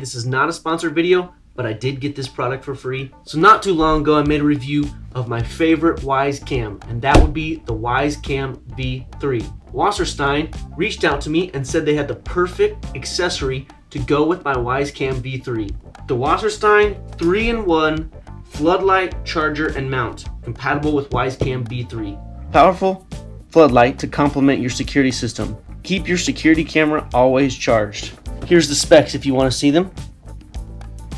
This is not a sponsored video, but I did get this product for free. So not too long ago, I made a review of my favorite Wyze cam, and that would be the Wyze Cam V3. Wasserstein reached out to me and said they had the perfect accessory to go with my Wyze Cam V3. The Wasserstein 3-in-1 floodlight, charger, and mount, compatible with Wyze Cam V3. Powerful floodlight to complement your security system. Keep your security camera always charged. Here's the specs if you want to see them.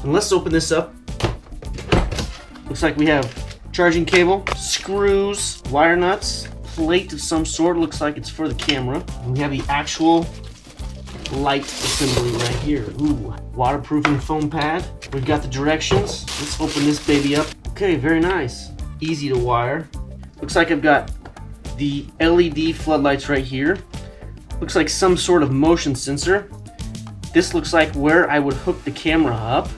And let's open this up. Looks like we have charging cable, screws, wire nuts, plate of some sort. Looks like it's for the camera. And we have the actual light assembly right here. Ooh, waterproofing foam pad. We've got the directions. Let's open this baby up. Okay, very nice. Easy to wire. Looks like I've got the LED floodlights right here. Looks like some sort of motion sensor. This looks like where I would hook the camera up.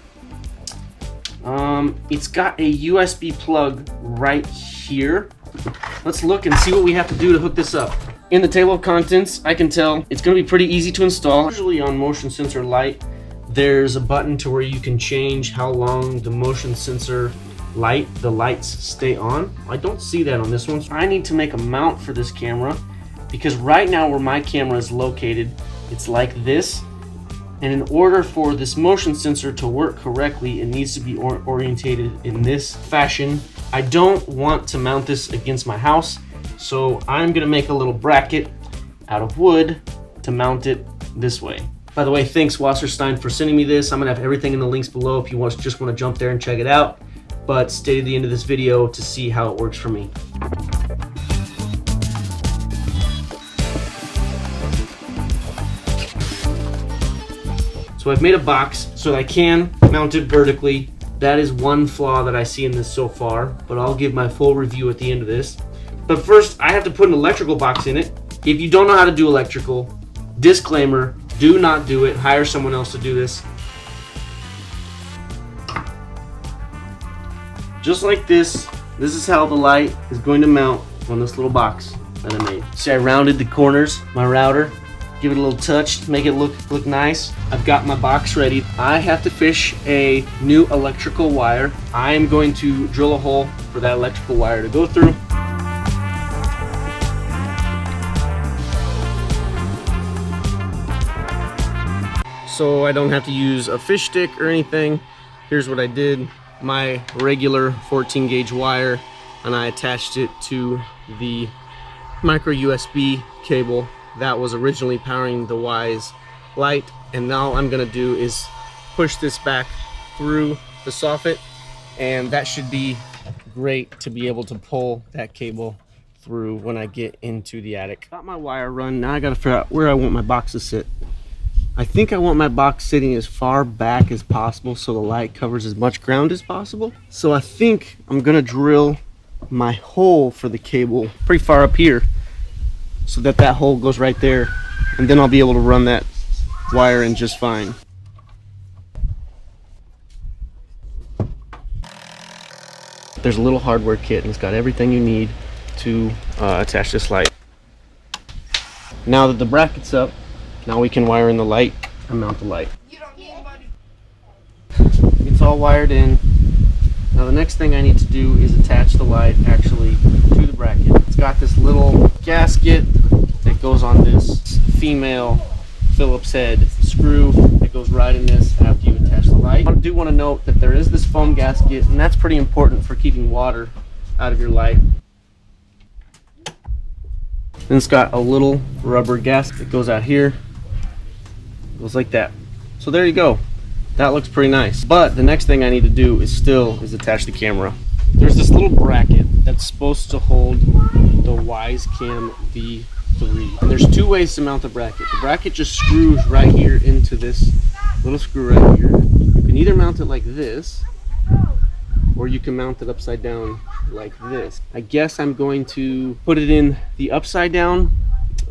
It's got a USB plug right here. Let's look and see what we have to do to hook this up. In the table of contents, I can tell it's going to be pretty easy to install. Usually on motion sensor light, there's a button to where you can change how long the motion sensor the lights stay on. I don't see that on this one. So I need to make a mount for this camera because right now where my camera is located, it's like this. And in order for this motion sensor to work correctly, it needs to be orientated in this fashion. I don't want to mount this against my house, so I'm gonna make a little bracket out of wood to mount it this way. By the way, thanks Wasserstein for sending me this. I'm gonna have everything in the links below if you just wanna jump there and check it out. But stay to the end of this video to see how it works for me. So I've made a box so that I can mount it vertically. That is one flaw that I see in this so far, but I'll give my full review at the end of this. But first, I have to put an electrical box in it. If you don't know how to do electrical, disclaimer, do not do it. Hire someone else to do this. Just like this is how the light is going to mount on this little box that I made. See, I rounded the corners, my router. Give it a little touch to make it look nice. I've got my box ready. I have to fish a new electrical wire. I am going to drill a hole for that electrical wire to go through. So I don't have to use a fish stick or anything. Here's what I did. My regular 14 gauge wire, and I attached it to the micro USB cable that was originally powering the Wyze light, and now I'm gonna do is push this back through the soffit, and that should be great to be able to pull that cable through when I get into the attic. Got my wire run. Now I gotta figure out where I want my box to sit. I think I want my box sitting as far back as possible so the light covers as much ground as possible. So I think I'm gonna drill my hole for the cable pretty far up here, so that hole goes right there, and then I'll be able to run that wire in just fine. There's a little hardware kit, and it's got everything you need to attach this light. Now that the bracket's up, now we can wire in the light and mount the light. It's all wired in. Now the next thing I need to do is attach the light actually to the bracket. It's got this little gasket that goes on this female Phillips head screw that goes right in this after you attach the light. I do want to note that there is this foam gasket, and that's pretty important for keeping water out of your light. Then it's got a little rubber gasket that goes out here. It goes like that. So there you go. That looks pretty nice. But the next thing I need to do is attach the camera. There's this little bracket that's supposed to hold the Wyze Cam V3. And there's two ways to mount the bracket. The bracket just screws right here into this little screw right here. You can either mount it like this, or you can mount it upside down like this. I guess I'm going to put it in the upside down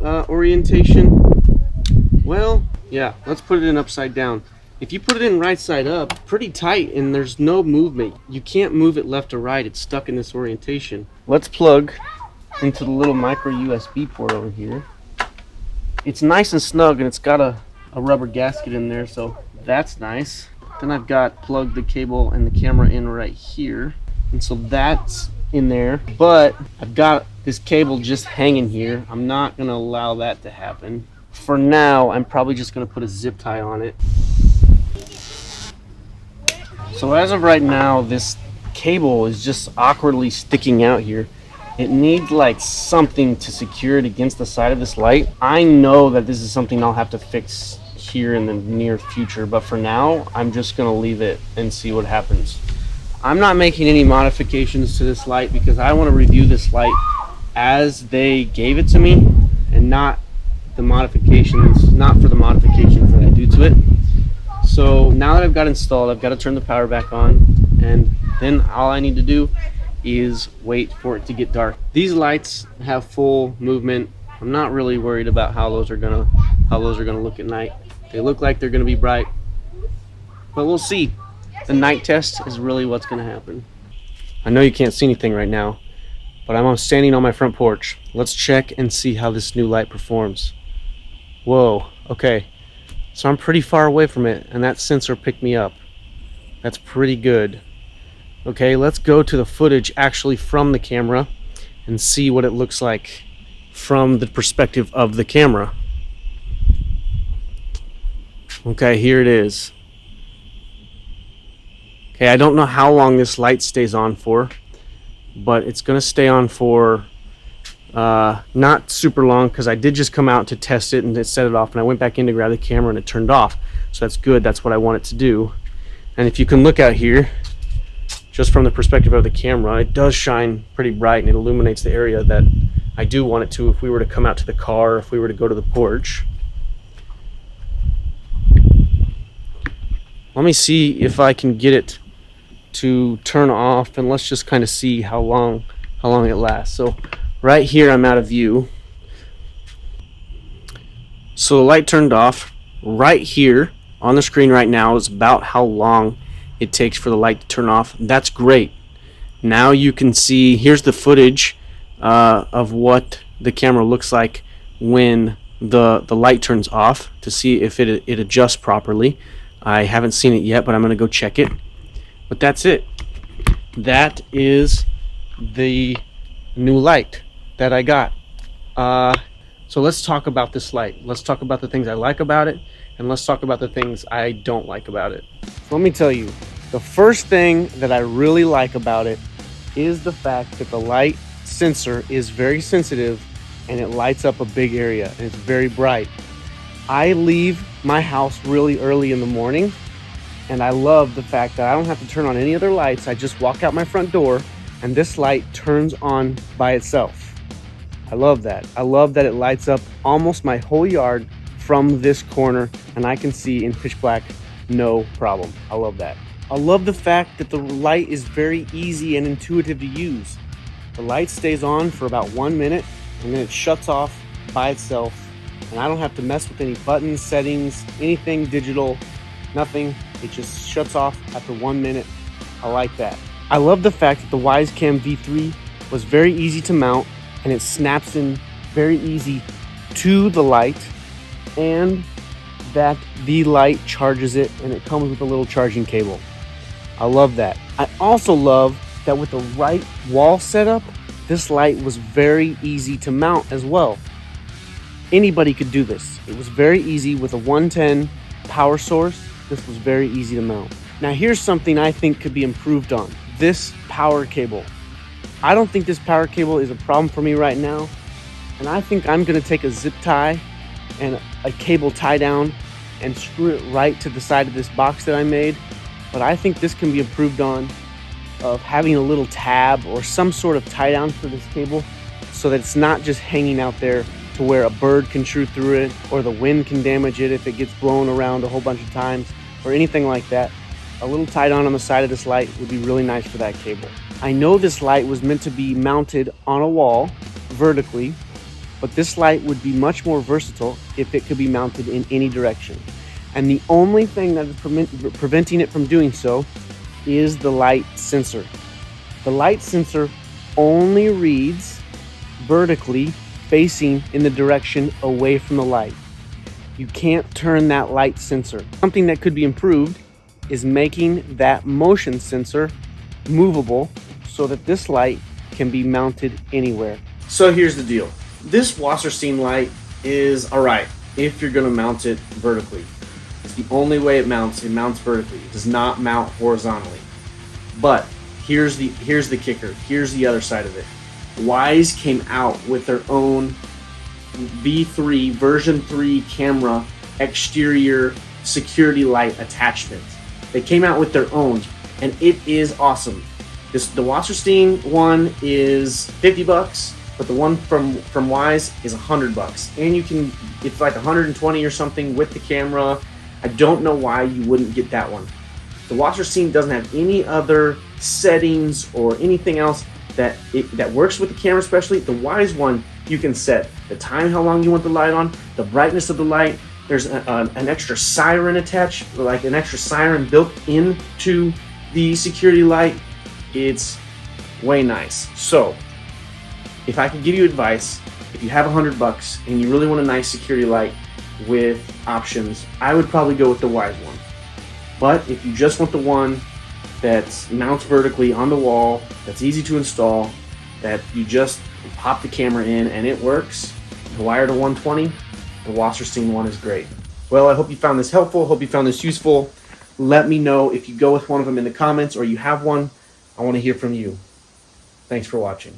orientation. Well, yeah, let's put it in upside down. If you put it in right side up, pretty tight, and there's no movement. You can't move it left or right. It's stuck in this orientation. Let's plug into the little micro USB port over here. It's nice and snug, and it's got a rubber gasket in there, so that's nice. Then I've got plugged the cable and the camera in right here, and so that's in there, but I've got this cable just hanging here. I'm not gonna allow that to happen. For now, I'm probably just gonna put a zip tie on it. So as of right now, this cable is just awkwardly sticking out here. It needs like something to secure it against the side of this light. I know that this is something I'll have to fix here in the near future, but for now, I'm just gonna leave it and see what happens. I'm not making any modifications to this light because I want to review this light as they gave it to me, and not for the modifications that I do to it. So now that I've got it installed, I've got to turn the power back on, and then all I need to do is wait for it to get dark. These lights have full movement. I'm not really worried about how those are gonna look at night. They look like they're gonna be bright, but we'll see. The night test is really what's gonna happen. I know you can't see anything right now, but I'm standing on my front porch. Let's check and see how this new light performs. Whoa, okay. So I'm pretty far away from it, and that sensor picked me up. That's pretty good. Okay, let's go to the footage actually from the camera and see what it looks like from the perspective of the camera. Okay, here it is. Okay, I don't know how long this light stays on for, but it's gonna stay on for not super long, because I did just come out to test it and it set it off, and I went back in to grab the camera and it turned off. So that's good, that's what I want it to do. And if you can look out here, just from the perspective of the camera, it does shine pretty bright and it illuminates the area that I do want it to if we were to come out to the car, or if we were to go to the porch. Let me see if I can get it to turn off, and let's just kind of see how long it lasts. So right here I'm out of view. So the light turned off. Right here on the screen right now is about how long it takes for the light to turn off. That's great. Now you can see, here's the footage of what the camera looks like when the light turns off, to see if it adjusts properly. I haven't seen it yet, but I'm gonna go check it. But that's it. That is the new light that I got. So let's talk about this light. Let's talk about the things I like about it, and let's talk about the things I don't like about it. So let me tell you, the first thing that I really like about it is the fact that the light sensor is very sensitive and it lights up a big area and it's very bright. I leave my house really early in the morning, and I love the fact that I don't have to turn on any other lights. I just walk out my front door and this light turns on by itself. I love that. I love that it lights up almost my whole yard from this corner, and I can see in pitch black, no problem. I love that. I love the fact that the light is very easy and intuitive to use. The light stays on for about 1 minute and then it shuts off by itself, and I don't have to mess with any buttons, settings, anything digital, nothing. It just shuts off after 1 minute. I like that. I love the fact that the Wyze Cam V3 was very easy to mount, and it snaps in very easy to the light, and that the light charges it and it comes with a little charging cable. I love that. I also love that with the right wall setup, this light was very easy to mount as well. Anybody could do this. It was very easy with a 110 power source. This was very easy to mount. Now here's something I think could be improved on. This power cable. I don't think this power cable is a problem for me right now, and I think I'm gonna take a zip tie and a cable tie down and screw it right to the side of this box that I made. But I think this can be improved on, of having a little tab or some sort of tie down for this cable, so that it's not just hanging out there to where a bird can chew through it, or the wind can damage it if it gets blown around a whole bunch of times, or anything like that. A little tie down on the side of this light would be really nice for that cable. I know this light was meant to be mounted on a wall vertically, but this light would be much more versatile if it could be mounted in any direction. And the only thing that is preventing it from doing so is the light sensor. The light sensor only reads vertically, facing in the direction away from the light. you can't turn that light sensor. Something that could be improved is making that motion sensor movable so that this light can be mounted anywhere. So here's the deal. This Wasserstein light is all right if you're gonna mount it vertically. It's the only way it mounts vertically. It does not mount horizontally. But here's the kicker. Here's the other side of it. Wyze came out with their own V3 version 3 camera exterior security light attachment. They came out with their own, and it is awesome. The Wasserstein one is $50, but the one from Wyze is $100, and it's like 120 or something with the camera. I don't know why you wouldn't get that one. The Wasserstein doesn't have any other settings or anything else that works with the camera. Especially the Wyze one, you can set the time, how long you want the light on, the brightness of the light. There's an extra siren attached, like an extra siren built into the security light. It's way nice. So if I could give you advice, if you have $100 and you really want a nice security light with options, I would probably go with the Wyze one. But if you just want the one that mounts vertically on the wall, that's easy to install, that you just pop the camera in and it works, the wire to 120, the Wasserstein one is great. Well, I hope you found this helpful. Hope you found this useful. Let me know if you go with one of them in the comments or you have one. I want to hear from you. Thanks for watching.